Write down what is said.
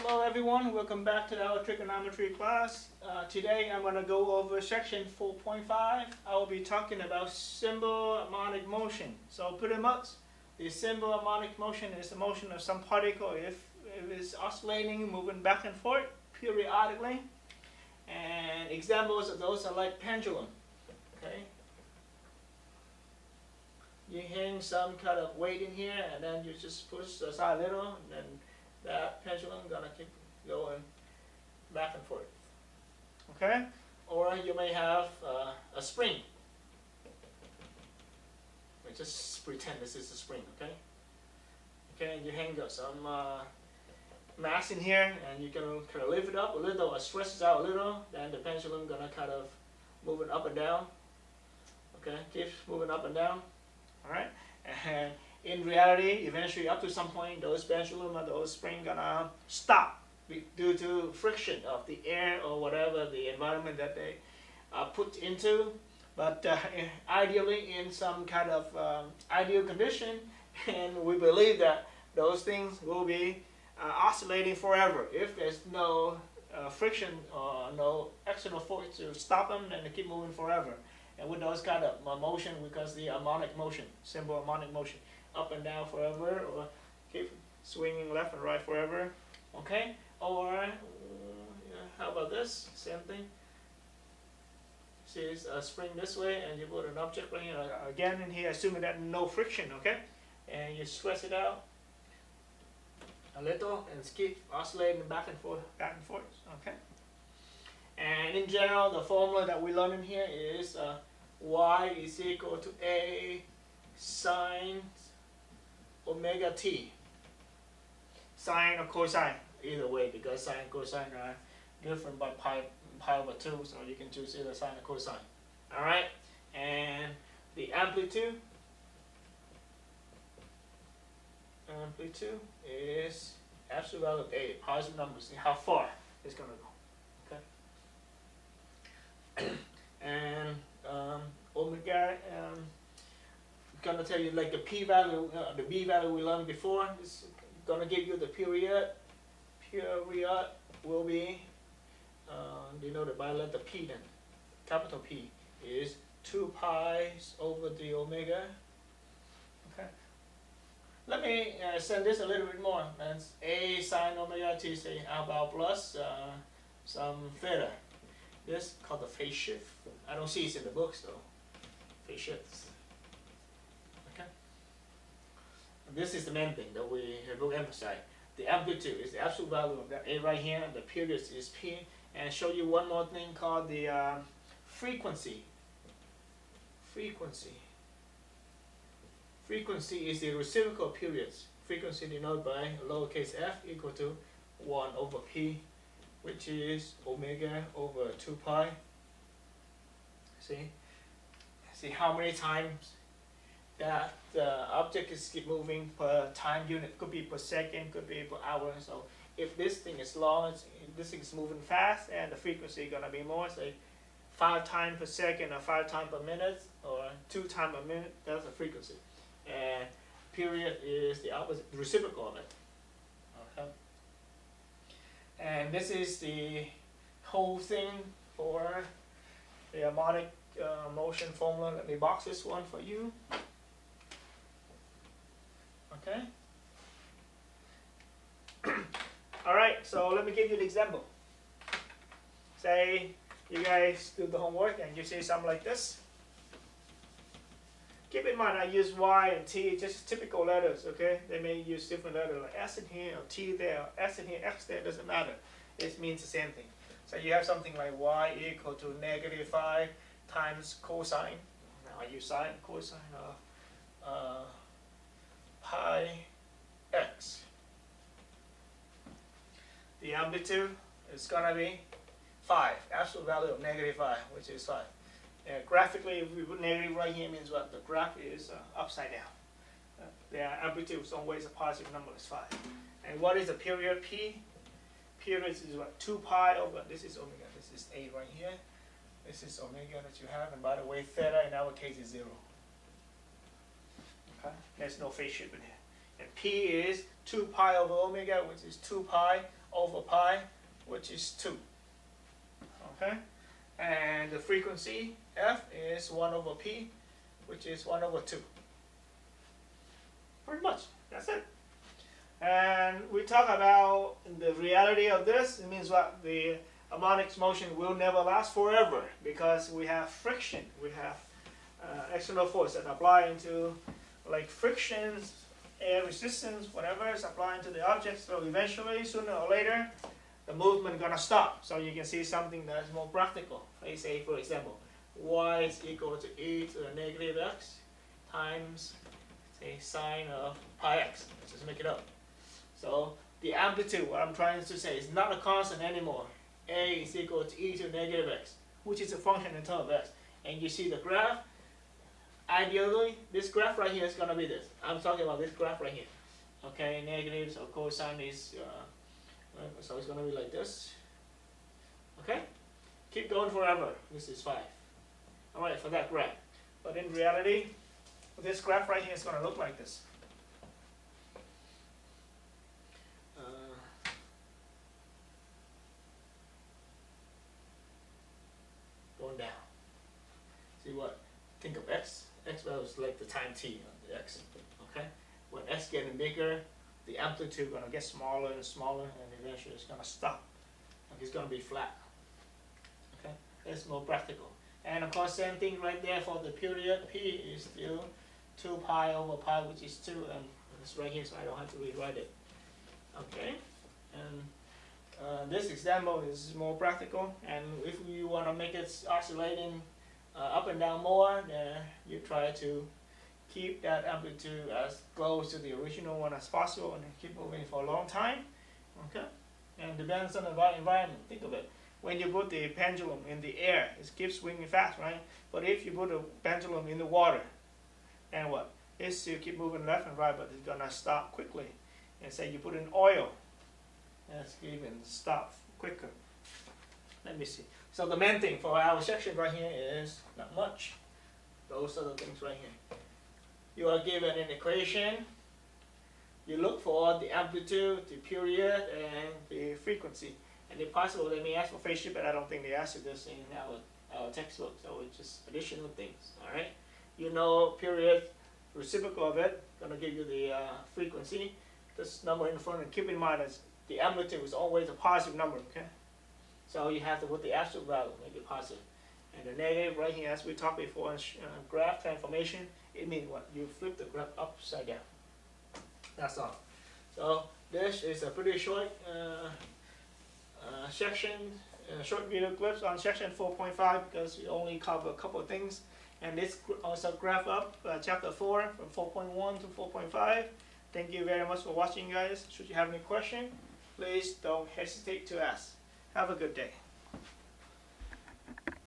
Hello everyone, welcome back to our trigonometry class. Today I'm going to go over section 4.5. I will be talking about simple harmonic motion. So pretty much the simple harmonic motion is the motion of some particle if it's oscillating, moving back and forth periodically. And examples of those are like pendulum. Okay, you hang some kind of weight in here and then you just push aside a little and then that pendulum gonna keep going back and forth. Okay, or you may have a spring. We just pretend this is a spring. Okay, and you hang up some mass in here, and you can kind of lift it up a little, or stretch it out a little. Then the pendulum gonna kind of moving up and down. Okay, keeps moving up and down. All right, and in reality, eventually up to some point, those pendulum or those spring gonna stop due to friction of the air or whatever the environment that they are put into. But ideally, in some kind of ideal condition, and we believe that those things will be oscillating forever. If there's no friction or no external force to stop them, then they keep moving forever. And with those kind of motion, because the harmonic motion, simple harmonic motion, up and down forever, or keep swinging left and right forever. Okay, or how about this? Same thing. See, it's a spring this way, and you put an object right here again in here, assuming that no friction. Okay, and you stretch it out a little and keep oscillating back and forth, back and forth. Okay. And in general, the formula that we learn in here is y is equal to a sine omega t. Sine or cosine, either way, because sine and cosine are different by pi over 2, so you can choose either sine or cosine. All right, and the amplitude is absolute value of a, positive numbers. See how far it's going to go. Okay. And omega, gonna tell you like the p value, the b value we learned before. Is gonna give you the period. Period will be denoted by letter p. Then capital P is 2 pi over the omega. Okay. Let me send this a little bit more. That's a sine omega t. Say how about plus some theta. This called the phase shift. I don't see it in the books though. Phase shifts. Okay. And this is the main thing that we will emphasize. The amplitude is the absolute value of that A right here, and the period is P. And show you one more thing called the frequency. Frequency is the reciprocal periods. Frequency denoted by lowercase f equal to 1 over P, which is omega over 2 pi. See how many times that the object is keep moving per time unit. Could be per second, could be per hour. So if this thing is long, this thing is moving fast, and the frequency is gonna be more. Say 5 times per second, or 5 times per minute, or 2 times a minute. That's the frequency. And period is the opposite, the reciprocal of it. Okay. And this is the whole thing for the harmonic motion formula. Let me box this one for you. Okay. All right, so let me give you an example. Say you guys do the homework and you see something like this. Keep in mind I use Y and T, just typical letters, okay? They may use different letters like S in here or T there, or S in here, X there, doesn't matter. It means the same thing. So you have something like Y equal to -5 times cosine. Now I use sine, cosine of pi x. The amplitude is gonna be 5, absolute value of -5, which is 5. Graphically, if we put negative right here, means what? The graph is upside down. The amplitude is always a positive number, is 5. And what is the period P? Period is what? 2 pi over, this is omega, this is A right here. This is omega that you have, and by the way, theta in our case is 0. Okay? There's no phase shift in here. And P is 2 pi over omega, which is 2 pi over pi, which is 2. Okay? And the frequency, F, is 1 over P, which is 1 over 2. Pretty much. That's it. And we talk about the reality of this. It means what? The harmonics motion will never last forever because we have friction. We have external force that apply into like frictions, air resistance, whatever is applying to the object. So eventually, sooner or later, the movement gonna stop. So you can see something that's more practical. Let's say, for example, y is equal to e to the negative x times, say, sine of pi x. Let's just make it up. So the amplitude, what I'm trying to say, is not a constant anymore. A is equal to e to the negative x, which is a function in terms of x. And you see the graph. Ideally, this graph right here is going to be this. I'm talking about this graph right here. Okay, negative, so cosine is, so it's going to be like this. Okay? Keep going forever. This is 5. Alright, for that graph. But in reality, this graph right here is going to look like this. Going down. See what? Think of x. X value is like the time t on the x. Okay? When x getting bigger, the amplitude is going to get smaller and smaller, and eventually it's going to stop. Like it's going to be flat. Okay? That's more practical. And of course, same thing right there for the period. P is still 2 pi over pi, which is 2, and it's right here, so I don't have to rewrite it. Okay? And this example is more practical, and if you want to make it oscillating up and down more, then you try to keep that amplitude as close to the original one as possible and keep moving for a long time. Okay? And depends on the environment. Think of it. When you put the pendulum in the air, it keeps swinging fast, right? But if you put a pendulum in the water, then what? It still keep moving left and right, but it's gonna stop quickly. And say you put in oil, let's even stop quicker. Let me see. So the main thing for our section right here is not much. Those are the things right here. You are given an equation. You look for the amplitude, the period, and the frequency. And if possible, they may ask for phase shift, but I don't think they ask you this in our textbook. So it's just additional things. All right. You know, period, reciprocal of it, gonna give you the frequency. This number in front, and keep in mind that the amplitude is always a positive number, okay? So you have to put the absolute value, make it positive. And the negative right here, as we talked before, in graph transformation, it means what? You flip the graph upside down. That's all. So this is a pretty short section, short video clips on section 4.5 because we only cover a couple of things. And this also graph up chapter 4 from 4.1 to 4.5. Thank you very much for watching, guys. Should you have any question, please don't hesitate to ask. Have a good day.